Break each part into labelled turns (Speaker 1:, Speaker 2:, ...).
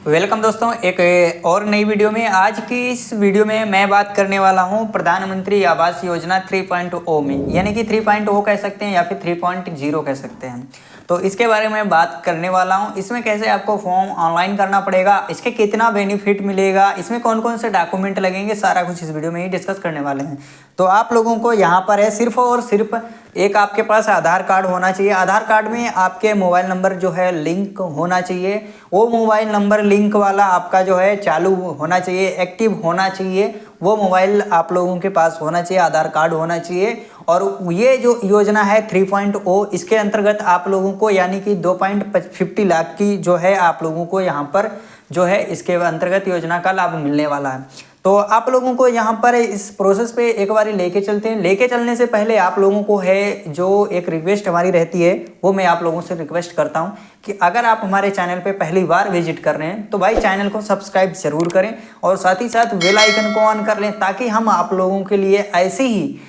Speaker 1: Welcome दोस्तों, एक और नई वीडियो में। आज की इस वीडियो में मैं बात करने वाला हूं प्रधानमंत्री आवास योजना 3.0 में, यानी कि 3.0 कह सकते हैं या फिर 3.0 कह सकते हैं। तो इसके बारे में बात करने वाला हूं। इसमें कैसे आपको फॉर्म ऑनलाइन करना पड़ेगा, इसके कितना बेनिफिट मिलेगा, इसमें कौन कौन से डॉक्यूमेंट लगेंगे, सारा कुछ इस वीडियो में ही डिस्कस करने वाले हैं। तो आप लोगों को यहाँ पर है सिर्फ और सिर्फ एक आपके पास आधार कार्ड होना चाहिए। आधार कार्ड में आपके मोबाइल नंबर जो है लिंक होना चाहिए। वो मोबाइल नंबर लिंक वाला आपका जो है चालू होना चाहिए, एक्टिव होना चाहिए। वो मोबाइल आप लोगों के पास होना चाहिए, आधार कार्ड होना चाहिए। और ये जो योजना है 3.0, इसके अंतर्गत आप लोगों को यानी कि 2.50 लाख की जो है आप लोगों को यहाँ पर जो है इसके अंतर्गत योजना का लाभ मिलने वाला है। तो आप लोगों को यहाँ पर इस प्रोसेस पे एक बार लेके चलते हैं। लेके चलने से पहले आप लोगों को है जो एक रिक्वेस्ट हमारी रहती है, वो मैं आप लोगों से रिक्वेस्ट करता हूँ कि अगर आप हमारे चैनल पे पहली बार विजिट कर रहे हैं तो भाई चैनल को सब्सक्राइब जरूर करें और साथ ही साथ बेल आइकन को ऑन कर लें, ताकि हम आप लोगों के लिए ऐसे ही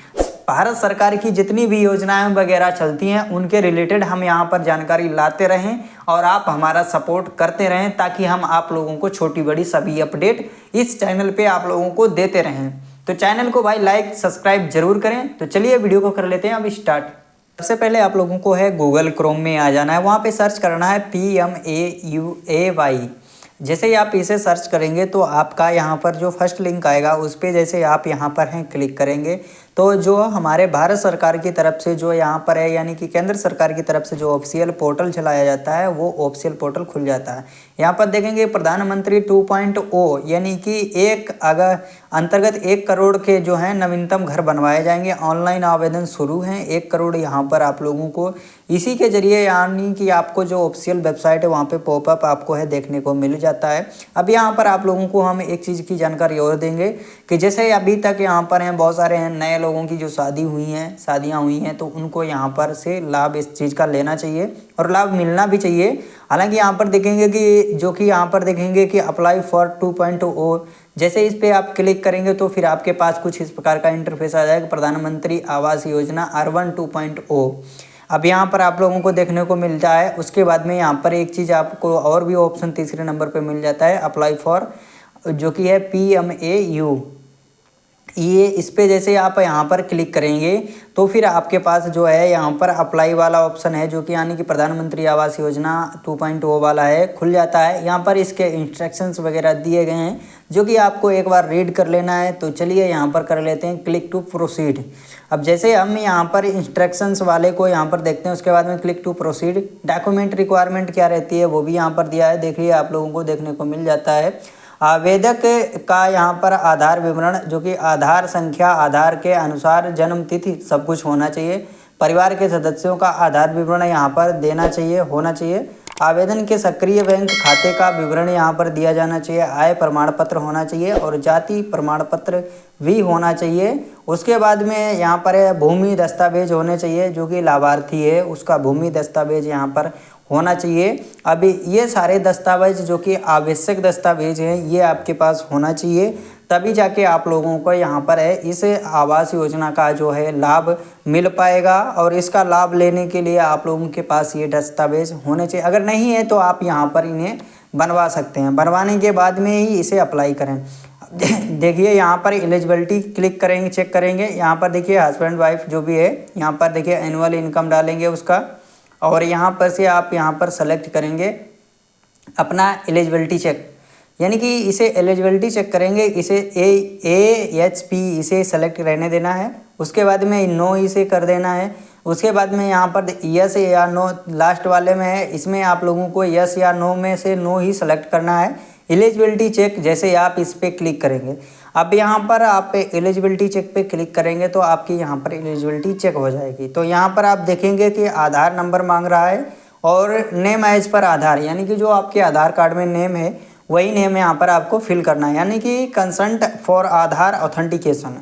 Speaker 1: भारत सरकार की जितनी भी योजनाएं वगैरह चलती हैं उनके रिलेटेड हम यहाँ पर जानकारी लाते रहें और आप हमारा सपोर्ट करते रहें, ताकि हम आप लोगों को छोटी बड़ी सभी अपडेट इस चैनल पे आप लोगों को देते रहें। तो चैनल को भाई लाइक सब्सक्राइब जरूर करें। तो चलिए वीडियो को कर लेते हैं अब स्टार्ट। सबसे पहले आप लोगों को है गूगल क्रोम में आ जाना है, वहाँ पे सर्च करना है PMAUAY। जैसे ही आप इसे सर्च करेंगे तो आपका यहाँ पर जो फर्स्ट लिंक आएगा उस पर जैसे आप यहाँ पर हैं क्लिक करेंगे तो जो हमारे भारत सरकार की तरफ से जो यहाँ पर है यानी कि केंद्र सरकार की तरफ से जो ऑफिशियल पोर्टल चलाया जाता है वो ऑफिशियल पोर्टल खुल जाता है। यहाँ पर देखेंगे प्रधानमंत्री 2.0 यानी कि एक अगर अंतर्गत 1 करोड़ के जो हैं नवीनतम घर बनवाए जाएंगे। ऑनलाइन आवेदन शुरू हैं। 1 करोड़ यहाँ पर आप लोगों को इसी के जरिए यानी कि आपको जो ऑफिशियल वेबसाइट है वहाँ पे पॉपअप आपको है देखने को मिल जाता है। अब यहाँ पर आप लोगों को हम एक चीज़ की जानकारी और देंगे कि जैसे अभी तक यहाँ पर हैं बहुत सारे हैं नए लोगों की जो शादियाँ हुई हैं तो उनको यहाँ पर से लाभ इस चीज़ का लेना चाहिए और लाभ मिलना भी चाहिए। हालांकि यहाँ पर देखेंगे कि जो कि यहाँ पर देखेंगे कि अप्लाई फॉर 2.0, जैसे इस पे आप क्लिक करेंगे तो फिर आपके पास कुछ इस प्रकार का इंटरफेस आ जाएगा, प्रधानमंत्री आवास योजना अर्बन 2.0। अब यहाँ पर आप लोगों को देखने को मिलता है। उसके बाद में यहाँ पर एक चीज़ आपको और भी ऑप्शन तीसरे नंबर पे मिल जाता है, अप्लाई फॉर, जो कि है PMAU। ये इस पे जैसे आप यहाँ पर क्लिक करेंगे तो फिर आपके पास जो है यहाँ पर अप्लाई वाला ऑप्शन है, जो कि यानी कि प्रधानमंत्री आवास योजना 2.0 वाला है, खुल जाता है। यहाँ पर इसके इंस्ट्रक्शंस वगैरह दिए गए हैं जो कि आपको एक बार रीड कर लेना है। तो चलिए यहाँ पर कर लेते हैं क्लिक टू प्रोसीड। अब जैसे हम यहाँ पर इंस्ट्रक्शंस वाले को यहाँ पर देखते हैं, उसके बाद में click to proceed. Document requirement क्या रहती है वो भी यहाँ पर दिया है, देखिए आप लोगों को देखने को मिल जाता है। आवेदक का यहाँ पर आधार विवरण, जो कि आधार संख्या, आधार के अनुसार जन्म तिथि सब कुछ होना चाहिए। परिवार के सदस्यों का आधार विवरण यहाँ पर देना चाहिए, होना चाहिए। आवेदन के सक्रिय बैंक खाते का विवरण यहाँ पर दिया जाना चाहिए। आय प्रमाण पत्र होना चाहिए और जाति प्रमाण पत्र भी होना चाहिए। उसके बाद में यहाँ पर भूमि दस्तावेज होने चाहिए, जो कि लाभार्थी है उसका भूमि दस्तावेज यहाँ पर होना चाहिए। अभी ये सारे दस्तावेज जो कि आवश्यक दस्तावेज हैं ये आपके पास होना चाहिए, तभी जाके आप लोगों को यहाँ पर है इस आवास योजना का जो है लाभ मिल पाएगा। और इसका लाभ लेने के लिए आप लोगों के पास ये दस्तावेज होने चाहिए। अगर नहीं है तो आप यहाँ पर इन्हें बनवा सकते हैं। बनवाने के बाद में ही इसे अप्लाई करें। देखिए यहाँ पर एलिजिबिलिटी क्लिक करेंगे, चेक करेंगे। यहाँ पर देखिए हस्बैंड वाइफ जो भी है, यहाँ पर देखिए एनुअल इनकम डालेंगे उसका, और यहाँ पर से आप यहाँ पर सेलेक्ट करेंगे अपना एलिजिबिलिटी चेक, यानी कि इसे एलिजिबिलिटी चेक करेंगे। इसे AHP इसे सेलेक्ट रहने देना है। उसके बाद में नो इसे कर देना है। उसके बाद में यहाँ पर यस या नो लास्ट वाले में है, इसमें आप लोगों को यस या नो में से नो ही सेलेक्ट करना है। एलिजिबिलिटी चेक जैसे आप इस पर क्लिक करेंगे, अब यहाँ पर आप एलिजिबिलिटी चेक पे क्लिक करेंगे तो आपकी यहाँ पर एलिजिबिलिटी चेक हो जाएगी। तो यहाँ पर आप देखेंगे कि आधार नंबर मांग रहा है और नेम एज पर आधार, यानी कि जो आपके आधार कार्ड में नेम है वही नेम यहाँ पर आपको फिल करना है, यानी कि कंसेंट फॉर आधार ऑथेंटिकेशन।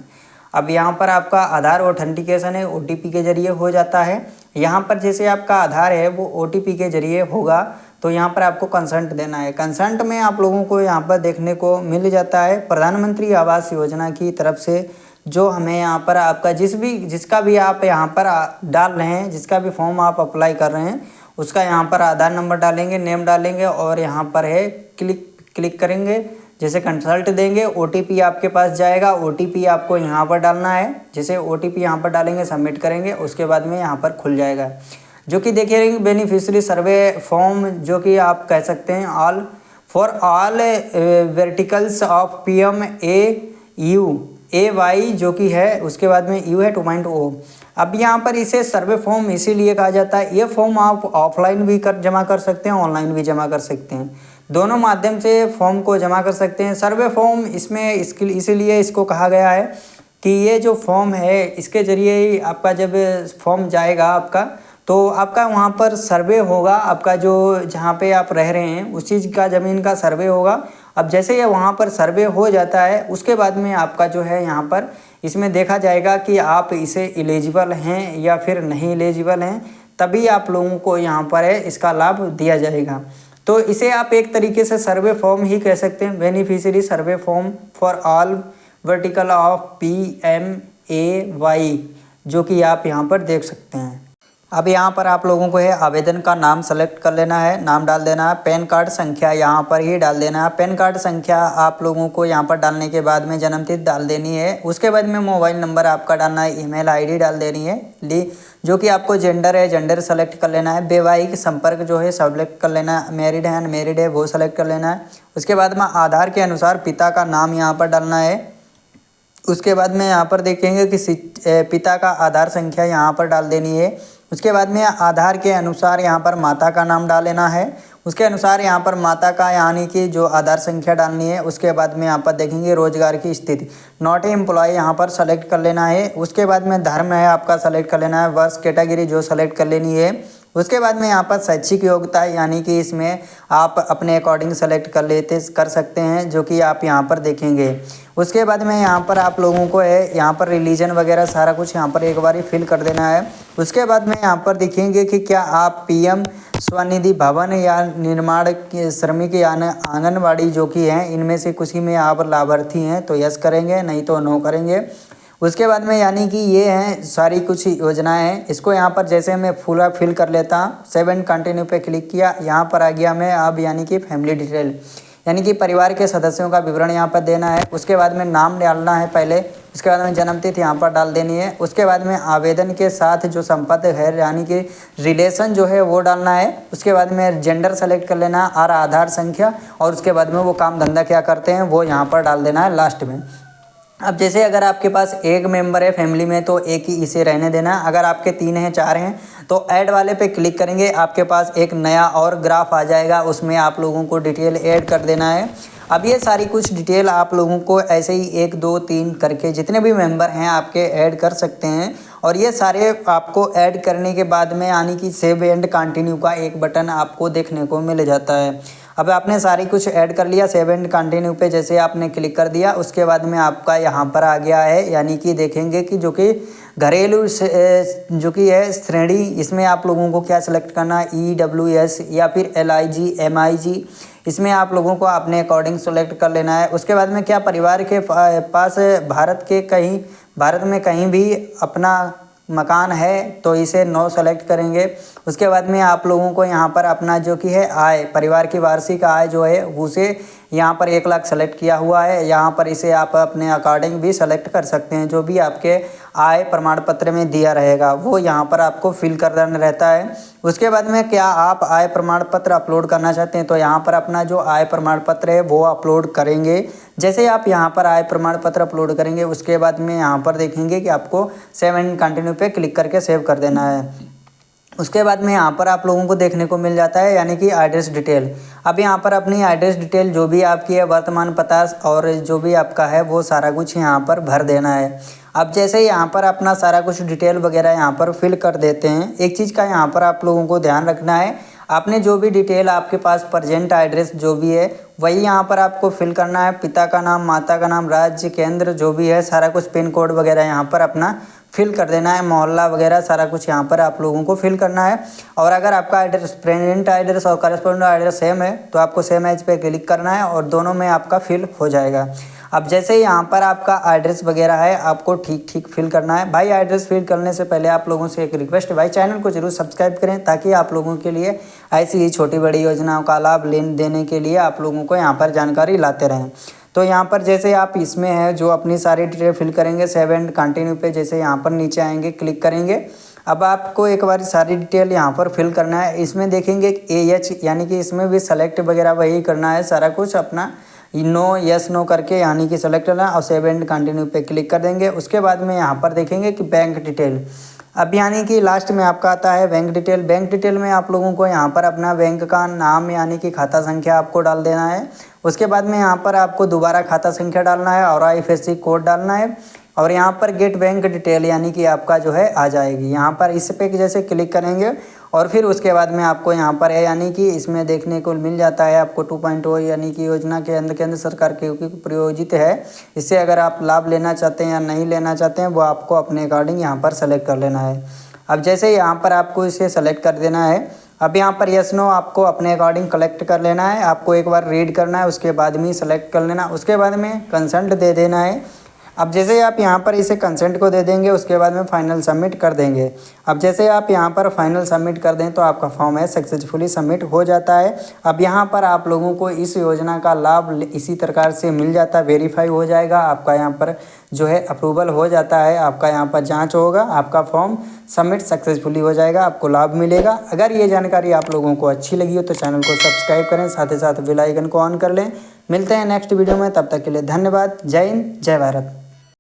Speaker 1: अब यहाँ पर आपका आधार ऑथेंटिकेशन है OTP के जरिए हो जाता है। यहाँ पर जैसे आपका आधार है वो OTP के जरिए होगा तो यहाँ पर आपको कंसेंट देना है। कंसेंट में आप लोगों को यहाँ पर देखने को मिल जाता है प्रधानमंत्री आवास योजना की तरफ से जो हमें यहाँ पर आपका जिसका भी आप यहाँ पर डाल रहे हैं, जिसका भी फॉर्म आप अप्लाई कर रहे हैं उसका यहाँ पर आधार नंबर डालेंगे, नेम डालेंगे और यहाँ पर है क्लिक करेंगे, जैसे कंसल्ट देंगे OTP आपके पास जाएगा। OTP आपको यहाँ पर डालना है। जैसे OTP यहाँ पर डालेंगे, सबमिट करेंगे, उसके बाद में यहाँ पर खुल जाएगा जो कि देखिए बेनिफिशियरी सर्वे फॉर्म, जो कि आप कह सकते हैं all for all verticals of PMAUAY जो कि है, उसके बाद में यू है 2.0। अब यहाँ पर इसे सर्वे फॉर्म इसीलिए कहा जाता है। ये फॉर्म आप ऑफलाइन भी जमा कर सकते हैं, ऑनलाइन भी जमा कर सकते हैं, दोनों माध्यम से फॉर्म को जमा कर सकते हैं। सर्वे फॉर्म इसमें इसीलिए इसको कहा गया है कि ये जो फॉर्म है इसके ज़रिए ही आपका जब फॉर्म जाएगा आपका, तो आपका वहाँ पर सर्वे होगा, आपका जो जहाँ पे आप रह रहे हैं उस चीज़ का ज़मीन का सर्वे होगा। अब जैसे ये वहाँ पर सर्वे हो जाता है, उसके बाद में आपका जो है यहाँ पर इसमें देखा जाएगा कि आप इसे एलिजिबल हैं या फिर नहीं एलिजिबल हैं, तभी आप लोगों को यहाँ पर है इसका लाभ दिया जाएगा। तो इसे आप एक तरीके से सर्वे फॉर्म ही कह सकते हैं, beneficiary survey form for all vertical of PMAY, जो कि आप यहाँ पर देख सकते हैं। अब यहाँ पर आप लोगों को है आवेदन का नाम सेलेक्ट कर लेना है, नाम डाल देना है, पैन कार्ड संख्या यहाँ पर ही डाल देना है। पैन कार्ड संख्या आप लोगों को यहाँ पर डालने के बाद में जन्मतिथि डाल देनी है। उसके बाद में मोबाइल नंबर आपका डालना है, ईमेल आईडी डाल देनी है, जो कि आपको जेंडर है, जेंडर सेलेक्ट कर लेना है। वैवाहिक संपर्क जो है सेलेक्ट कर लेना है, मैरिड है अनमैरिड है वो सेलेक्ट कर लेना है। उसके बाद में आधार के अनुसार पिता का नाम यहाँ पर डालना है। उसके बाद में यहाँ पर देखेंगे कि पिता का आधार संख्या यहाँ पर डाल देनी है। उसके बाद में आधार के अनुसार यहाँ पर माता का नाम डाल लेना है। उसके अनुसार यहाँ पर माता का यानी कि जो आधार संख्या डालनी है। उसके बाद में यहाँ पर देखेंगे रोजगार की स्थिति, नॉट एम्प्लॉय यहाँ पर सेलेक्ट कर लेना है। उसके बाद में धर्म है आपका सेलेक्ट कर लेना है, वर्ष कैटेगरी जो सेलेक्ट कर लेनी है। उसके बाद में यहाँ पर शैक्षिक योग्यता यानी कि इसमें आप अपने अकॉर्डिंग सेलेक्ट कर सकते हैं, जो कि आप यहाँ पर देखेंगे। उसके बाद में यहाँ पर आप लोगों को है यहाँ पर रिलीजन वगैरह सारा कुछ यहाँ पर एक बार फिल कर देना है। उसके बाद में यहाँ पर देखेंगे कि क्या आप PM स्वनिधि भवन या निर्माण श्रमिक या आंगनबाड़ी जो कि हैं इनमें से किसी में आप लाभार्थी हैं तो यस करेंगे, नहीं तो नो करेंगे। उसके बाद में यानी कि ये हैं सारी कुछ योजनाएं हैं। इसको यहाँ पर जैसे मैं पूरा फिल कर लेता हूँ, सेव एंड कंटिन्यू पे क्लिक किया, यहाँ पर आ गया मैं अब यानी कि फैमिली डिटेल यानी कि परिवार के सदस्यों का विवरण यहाँ पर देना है। उसके बाद में नाम डालना है पहले, उसके बाद में जन्मतिथि यहाँ पर डाल देनी है। उसके बाद में आवेदन के साथ जो संपर्क है यानी कि रिलेशन जो है वो डालना है। उसके बाद में जेंडर सेलेक्ट कर लेना और आधार संख्या, और उसके बाद में वो काम धंधा क्या करते हैं वो यहाँ पर डाल देना है लास्ट में। अब जैसे अगर आपके पास एक मेंबर है फैमिली में तो एक ही इसे रहने देना। अगर आपके 3 हैं 4 हैं तो ऐड वाले पे क्लिक करेंगे, आपके पास एक नया और ग्राफ आ जाएगा, उसमें आप लोगों को डिटेल ऐड कर देना है। अब ये सारी कुछ डिटेल आप लोगों को ऐसे ही 1 2 3 करके जितने भी मेंबर हैं आपके ऐड कर सकते हैं। और ये सारे आपको ऐड करने के बाद में यानी कि सेव एंड कंटिन्यू का एक बटन आपको देखने को मिल जाता है। अब आपने सारी कुछ ऐड कर लिया, सेव एंड कंटिन्यू पे जैसे आपने क्लिक कर दिया, उसके बाद में आपका यहाँ पर आ गया है यानी कि देखेंगे कि जो कि घरेलू जो कि है श्रेणी, इसमें आप लोगों को क्या सिलेक्ट करना है, EWS या फिर LIG MIG, इसमें आप लोगों को अपने अकॉर्डिंग सेलेक्ट कर लेना है। उसके बाद में क्या परिवार के पास भारत में कहीं भी अपना मकान है तो इसे नो सेलेक्ट करेंगे। उसके बाद में आप लोगों को यहाँ पर अपना जो कि है आय, परिवार की वार्षिक आय जो है उसे यहाँ पर 1 लाख सेलेक्ट किया हुआ है। यहाँ पर इसे आप अपने अकॉर्डिंग भी सेलेक्ट कर सकते हैं, जो भी आपके आय प्रमाण पत्र में दिया रहेगा वो यहाँ पर आपको फिल करना रहता है। उसके बाद में क्या आप आय प्रमाण पत्र अपलोड करना चाहते हैं तो यहाँ पर अपना जो आय प्रमाण पत्र है वो अपलोड करेंगे। जैसे आप यहाँ पर आय प्रमाण पत्र अपलोड करेंगे उसके बाद में यहाँ पर देखेंगे कि आपको सेव एंड कंटिन्यू पे क्लिक करके सेव कर देना है। उसके बाद में यहाँ पर आप लोगों को देखने को मिल जाता है यानी कि एड्रेस डिटेल। अब यहाँ पर अपनी एड्रेस डिटेल जो भी आपकी है, वर्तमान पता और जो भी आपका है वो सारा कुछ यहाँ पर भर देना है। अब जैसे यहाँ पर अपना सारा कुछ डिटेल वगैरह यहाँ पर फिल कर देते हैं, एक चीज़ का यहाँ पर आप लोगों को ध्यान रखना है, आपने जो भी डिटेल आपके पास प्रेजेंट एड्रेस जो भी है वही यहाँ पर आपको फिल करना है। पिता का नाम, माता का नाम, राज्य, केंद्र जो भी है सारा कुछ, पिन कोड वगैरह यहाँ पर अपना फिल कर देना है, मोहल्ला वगैरह सारा कुछ यहाँ पर आप लोगों को फिल करना है। और अगर आपका एड्रेस प्रेजेंट एड्रेस और करस्पॉन्डिंग एड्रेस सेम है तो आपको सेम एज पे क्लिक करना है और दोनों में आपका फिल हो जाएगा। अब जैसे यहाँ पर आपका एड्रेस वगैरह है आपको ठीक फिल करना है। भाई एड्रेस फिल करने से पहले आप लोगों से एक रिक्वेस्ट है, भाई चैनल को जरूर सब्सक्राइब करें ताकि आप लोगों के लिए ऐसी ही छोटी बड़ी योजनाओं का लाभ देने के लिए आप लोगों को यहाँ पर जानकारी लाते रहें। तो यहाँ पर जैसे आप इसमें है जो अपनी सारी डिटेल फिल करेंगे, सेव एंड कंटिन्यू पे जैसे यहाँ पर नीचे आएंगे क्लिक करेंगे। अब आपको एक बार सारी डिटेल यहाँ पर फिल करना है। इसमें देखेंगे AH यानी कि इसमें भी सेलेक्ट वगैरह वही करना है, सारा कुछ अपना नो यस नो करके यानी कि सेलेक्ट करना और सेव एंड कंटिन्यू पे क्लिक कर देंगे। उसके बाद में यहाँ पर देखेंगे कि बैंक डिटेल, अब यानी कि लास्ट में आपका आता है बैंक डिटेल। बैंक डिटेल में आप लोगों को यहाँ पर अपना बैंक का नाम यानी कि खाता संख्या आपको डाल देना है। उसके बाद में यहाँ पर आपको दोबारा खाता संख्या डालना है और IFSC कोड डालना है और यहाँ पर गेट बैंक डिटेल यानी कि आपका जो है आ जाएगी। यहाँ पर इस पे जैसे क्लिक करेंगे और फिर उसके बाद में आपको यहाँ पर है यानी कि इसमें देखने को मिल जाता है आपको 2.0 यानी कि योजना के अंदर केंद्र सरकार के प्रायोजित है। इससे अगर आप लाभ लेना चाहते हैं या नहीं लेना चाहते हैं वो आपको अपने अकॉर्डिंग यहाँ पर सेलेक्ट कर लेना है। अब जैसे यहाँ पर आपको इसे सेलेक्ट कर देना है। अब यहाँ पर यस नो आपको अपने अकॉर्डिंग कलेक्ट कर लेना है, आपको एक बार रीड करना है, उसके बाद में सेलेक्ट कर लेना, उसके बाद में कंसेंट दे देना है। अब जैसे आप यहाँ पर इसे कंसेंट को दे देंगे उसके बाद में फाइनल सबमिट कर देंगे। अब जैसे आप यहाँ पर फाइनल सबमिट कर दें तो आपका फॉर्म है सक्सेसफुली सबमिट हो जाता है। अब यहाँ पर आप लोगों को इस योजना का लाभ इसी प्रकार से मिल जाता है, वेरीफाई हो जाएगा, आपका यहाँ पर जो है अप्रूवल हो जाता है, आपका यहाँ पर जाँच होगा, आपका फॉर्म सबमिट सक्सेसफुली हो जाएगा, आपको लाभ मिलेगा। अगर ये जानकारी आप लोगों को अच्छी लगी हो तो चैनल को सब्सक्राइब करें, साथ ही साथ बेल आइकन को ऑन कर लें। मिलते हैं नेक्स्ट वीडियो में, तब तक के लिए धन्यवाद। जय हिंद, जय भारत।